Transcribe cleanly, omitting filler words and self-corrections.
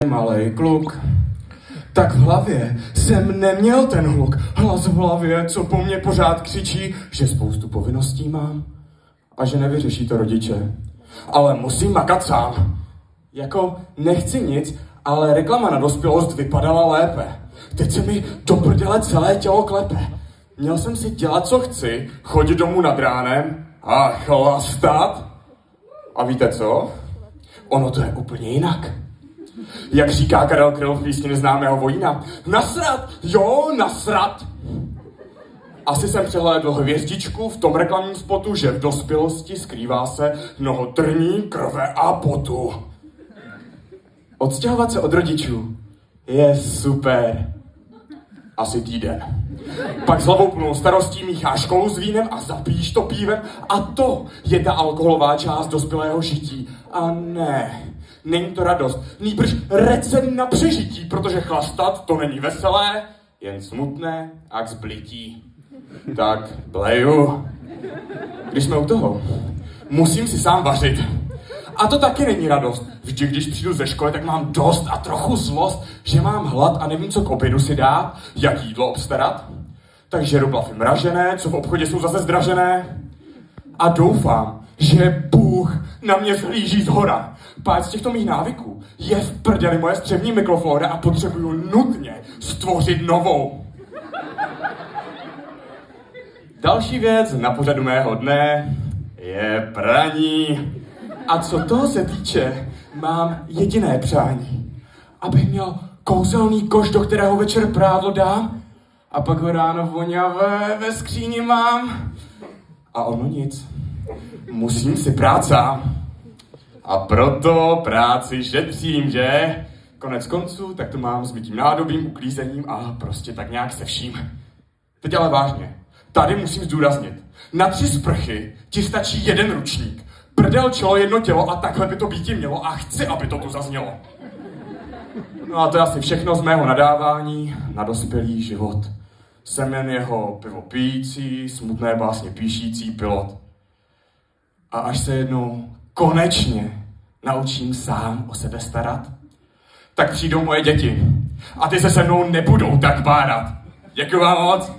Malej kluk. Tak v hlavě jsem neměl ten hluk. Hlas v hlavě, co po mně pořád křičí, že spoustu povinností mám a že nevyřeší to rodiče. Ale musím makat sám. Jako nechci nic, ale reklama na dospělost vypadala lépe. Teď se mi do prdele celé tělo klepe. Měl jsem si dělat, co chci, chodit domů nad ránem a chlastat. A víte co? Ono to je úplně jinak. Jak říká Karel Kryl v písni Neznámého vojína. Nasrat, jo, nasrat. Asi jsem přehlédl hvězdičku v tom reklamním spotu, že v dospělosti skrývá se mnoho trní, krve a potu. Odstěhovat se od rodičů je super. Asi týden. Pak s hlavou plnou starostí mícháš školu s vínem a zapíš to pívem a to je ta alkoholová část dospělého žití. A ne, není to radost, nýbrž recept na přežití, protože chlastat to není veselé, jen smutné a k zblití. Tak bleju. Když jsme u toho, musím si sám vařit. A to taky není radost. Vždy, když přijdu ze školy, tak mám dost a trochu zlost, že mám hlad a nevím, co k obědu si dát, jak jídlo obstarat. Tak žeru plafy mražené, co v obchodě jsou zase zdražené. A doufám, že Bůh na mě zhlíží zhora. Pár z těchto mých návyků je v prdeli moje střevní mikroflora a potřebuju nutně stvořit novou. Další věc na pořadu mého dne je praní. A co toho se týče, mám jediné přání. Abych měl kouzelný koš, do kterého večer prádlo dám, a pak ho ráno voňavé ve skříni mám. A ono nic. Musím si prát sám. A proto práci šetřím, že? Konec konců, tak to mám s mytím nádobím, uklízením a prostě tak nějak se vším. Teď ale vážně. Tady musím zdůraznit. Na 3 sprchy ti stačí 1 ručník. Prdel, čelo, jedno tělo a takhle by to býti mělo a chci, aby to tu zaznělo. No a to je asi všechno z mého nadávání na dospělý život. Jsem jen jeho pivo pijící, smutné básně píšící pilot. A až se jednou konečně naučím sám o sebe starat, tak přijdou moje děti. A ty se mnou nebudou tak párat. Děkuji vám moc.